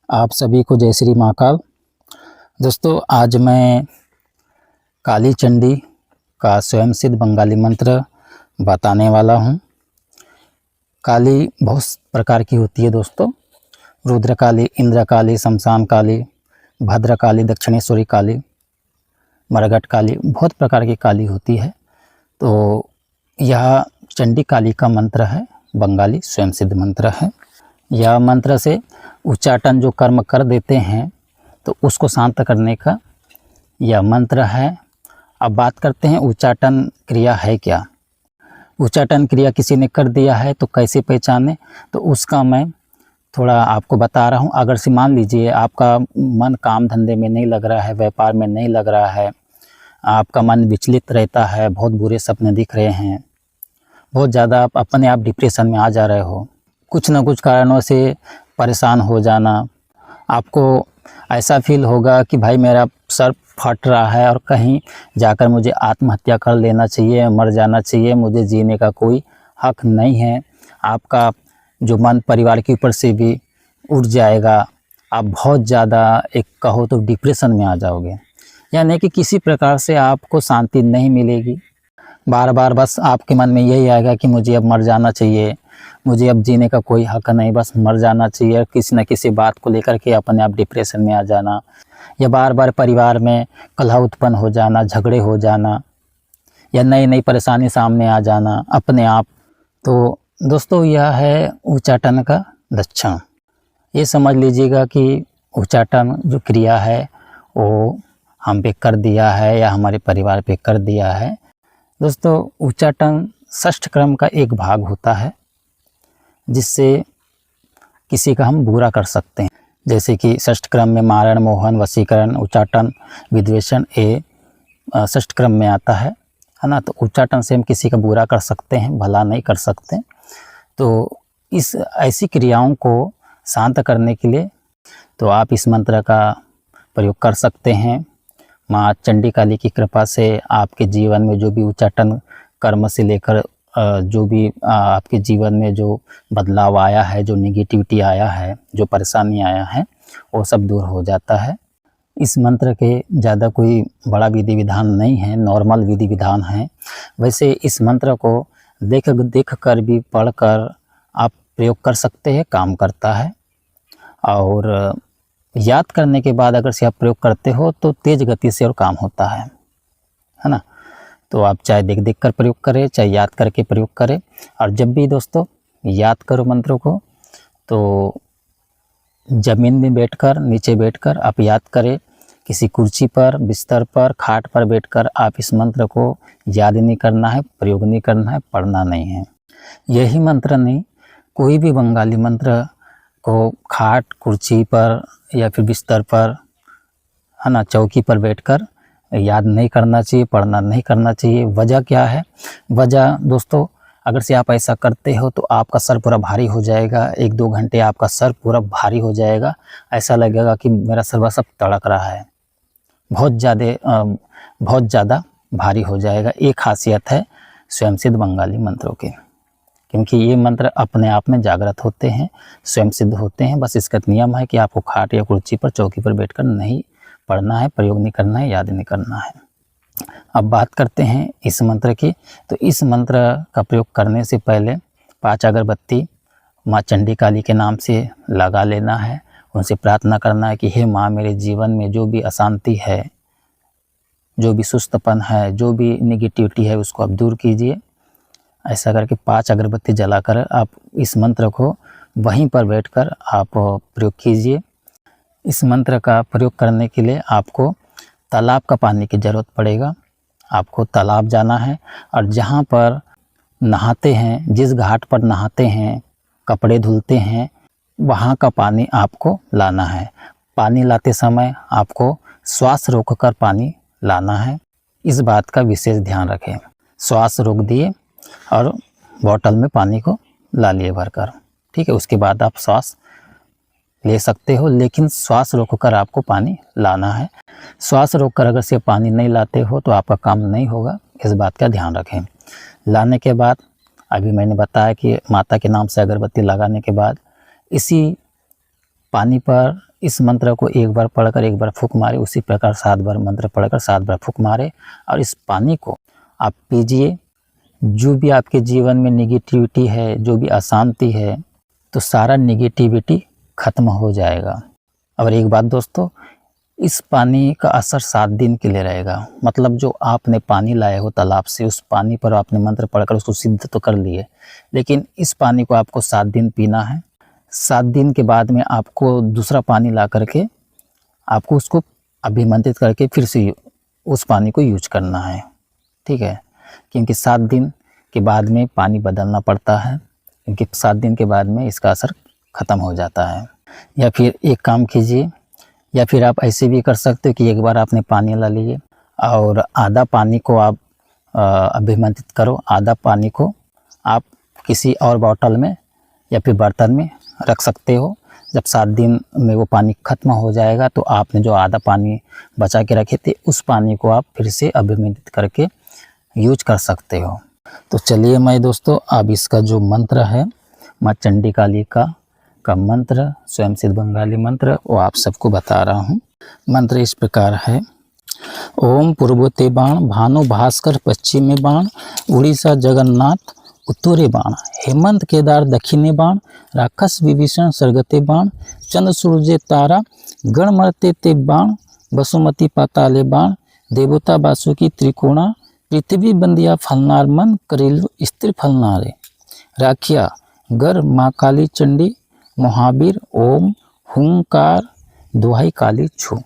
आप सभी को जय श्री महाकाल। दोस्तों, आज मैं काली चंडी का स्वयं सिद्ध बंगाली मंत्र बताने वाला हूं। काली बहुत प्रकार की होती है दोस्तों। रुद्र काली, इंद्र काली, शमशान काली, भद्र काली, दक्षिणेश्वरी काली, मरघट काली, बहुत प्रकार की काली होती है। तो यह चंडी काली का मंत्र है, बंगाली स्वयं सिद्ध मंत्र है। यह मंत्र से उच्चाटन जो कर्म कर देते हैं तो उसको शांत करने का यह मंत्र है। अब बात करते हैं उच्चाटन क्रिया है क्या। उच्चाटन क्रिया किसी ने कर दिया है तो कैसे पहचाने, तो उसका मैं थोड़ा आपको बता रहा हूँ। अगर से मान लीजिए आपका मन काम धंधे में नहीं लग रहा है, व्यापार में नहीं लग रहा है, आपका मन विचलित रहता है, बहुत बुरे सपने दिख रहे हैं, बहुत ज़्यादा आप अपने आप डिप्रेशन में आ जा रहे हो, कुछ न कुछ कारणों से परेशान हो जाना, आपको ऐसा फील होगा कि भाई मेरा सर फट रहा है और कहीं जाकर मुझे आत्महत्या कर लेना चाहिए, मर जाना चाहिए, मुझे जीने का कोई हक नहीं है। आपका जो मन परिवार के ऊपर से भी उठ जाएगा, आप बहुत ज़्यादा एक कहो तो डिप्रेशन में आ जाओगे, यानी कि किसी प्रकार से आपको शांति नहीं मिलेगी। बार बार बस आपके मन में यही आएगा कि मुझे अब मर जाना चाहिए, मुझे अब जीने का कोई हक नहीं, बस मर जाना चाहिए। किसी न किसी बात को लेकर के अपने आप डिप्रेशन में आ जाना, या बार बार परिवार में कलह उत्पन्न हो जाना, झगड़े हो जाना, या नई नई परेशानी सामने आ जाना अपने आप। तो दोस्तों, यह है उच्चाटन का लक्षण। ये समझ लीजिएगा कि उच्चाटन जो क्रिया है वो हम पे कर दिया है या हमारे परिवार पे कर दिया है। दोस्तों, उच्चाटन षष्ठ क्रम का एक भाग होता है जिससे किसी का हम बुरा कर सकते हैं। जैसे कि षष्ठ क्रम में मारण, मोहन, वशीकरण, उच्चाटन, विद्वेषण ये षष्ठ क्रम में आता है ना। तो उच्चाटन से हम किसी का बुरा कर सकते हैं, भला नहीं कर सकते। तो इस ऐसी क्रियाओं को शांत करने के लिए तो आप इस मंत्र का प्रयोग कर सकते हैं। माँ चंडी काली की कृपा से आपके जीवन में जो भी उच्चाटन कर्म से लेकर जो भी आपके जीवन में जो बदलाव आया है, जो नेगेटिविटी आया है, जो परेशानी आया है, वो सब दूर हो जाता है। इस मंत्र के ज़्यादा कोई बड़ा विधि विधान नहीं है, नॉर्मल विधि विधान है। वैसे इस मंत्र को देख कर भी पढ़ कर आप प्रयोग कर सकते हैं, काम करता है। और याद करने के बाद अगर से आप प्रयोग करते हो तो तेज़ गति से और काम होता है ना। तो आप चाहे देख कर प्रयोग करें, चाहे याद करके प्रयोग करें। और जब भी दोस्तों याद करो मंत्रों को तो ज़मीन में बैठकर, नीचे बैठकर आप याद करें। किसी कुर्सी पर, बिस्तर पर, खाट पर बैठकर आप इस मंत्र को याद नहीं करना है, प्रयोग नहीं करना है, पढ़ना नहीं है। यही मंत्र नहीं, कोई भी बंगाली मंत्र को खाट, कुर्सी पर या फिर बिस्तर पर है ना, चौकी पर बैठकर याद नहीं करना चाहिए, पढ़ना नहीं करना चाहिए। वजह क्या है? वजह दोस्तों, अगर से आप ऐसा करते हो तो आपका सर पूरा भारी हो जाएगा। 1-2 घंटे आपका सर पूरा भारी हो जाएगा, ऐसा लगेगा कि मेरा सर सब तड़क रहा है, बहुत ज़्यादा भारी हो जाएगा। एक खासियत है स्वयं सिद्ध बंगाली मंत्रों की, क्योंकि ये मंत्र अपने आप में जागृत होते हैं, स्वयं सिद्ध होते हैं। बस इसका नियम है कि आपको खाट या कुर्सी पर, चौकी पर बैठकर नहीं पढ़ना है, प्रयोग नहीं करना है, याद नहीं करना है। अब बात करते हैं इस मंत्र की। तो इस मंत्र का प्रयोग करने से पहले 5 अगरबत्ती माँ चंडी काली के नाम से लगा लेना है। उनसे प्रार्थना करना है कि हे माँ, मेरे जीवन में जो भी अशांति है, जो भी सुस्तपन है, जो भी नेगेटिविटी है, उसको आप दूर कीजिए। ऐसा करके 5 अगरबत्ती जलाकर आप इस मंत्र को वहीं पर बैठकर आप प्रयोग कीजिए। इस मंत्र का प्रयोग करने के लिए आपको तालाब का पानी की ज़रूरत पड़ेगा। आपको तालाब जाना है और जहाँ पर नहाते हैं, जिस घाट पर नहाते हैं, कपड़े धुलते हैं, वहाँ का पानी आपको लाना है। पानी लाते समय आपको श्वास रोककर पानी लाना है। इस बात का विशेष ध्यान रखें। श्वास रोक दिए और बॉटल में पानी को ला लिए भरकर, ठीक है। उसके बाद आप श्वास ले सकते हो, लेकिन श्वास रोककर आपको पानी लाना है। श्वास रोककर अगर से पानी नहीं लाते हो तो आपका काम नहीं होगा, इस बात का ध्यान रखें। लाने के बाद अभी मैंने बताया कि माता के नाम से अगरबत्ती लगाने के बाद इसी पानी पर इस मंत्र को एक बार पढ़कर एक बार फूंक मारे, उसी प्रकार 7 बार मंत्र पढ़कर 7 बार फूंक मारे और इस पानी को आप पीजिए। जो भी आपके जीवन में निगेटिविटी है, जो भी अशांति है, तो सारा निगेटिविटी खत्म हो जाएगा। और एक बात दोस्तों, इस पानी का असर 7 दिन के लिए रहेगा। मतलब जो आपने पानी लाए हो तालाब से, उस पानी पर आपने मंत्र पढ़कर उसको सिद्ध तो कर लिए, लेकिन इस पानी को आपको 7 दिन पीना है। 7 दिन के बाद में आपको दूसरा पानी ला करके आपको उसको अभिमंत्रित करके फिर से उस पानी को यूज करना है, ठीक है। क्योंकि 7 दिन के बाद में पानी बदलना पड़ता है, क्योंकि 7 दिन के बाद में इसका असर ख़त्म हो जाता है। या फिर एक काम कीजिए, या फिर आप ऐसे भी कर सकते हो कि एक बार आपने पानी ला लिए और आधा पानी को आप अभिमंत्रित करो, आधा पानी को आप किसी और बॉटल में या फिर बर्तन में रख सकते हो। जब 7 दिन में वो पानी ख़त्म हो जाएगा तो आपने जो आधा पानी बचा के रखे थे, उस पानी को आप फिर से अभिमंत्रित करके यूज कर सकते हो। तो चलिए मैं दोस्तों अब इसका जो मंत्र है, माँ चंडी काली का मंत्र, स्वयं सिद्ध बंगाली मंत्र, वो आप सबको बता रहा हूँ। मंत्र इस प्रकार है। ओम पूर्वोते बाण, भानु भास्कर पश्चिमे बाण, उड़ीसा जगन्नाथ उत्तरे बाण, हेमंत केदार दक्षिणे बाण, राक्षस विभीषण सर्गते बाण, चंद्र सूर्य तारा गणमरते ते बाण, वसुमती पाताले बाण, देवता वासुकी त्रिकोणा, पृथ्वी बंदिया फलनार, मन करेलु स्त्री फलनारे, राखिया गर माँ काली चंडी, महावीर ओम हुंकार दुहाई काली छू।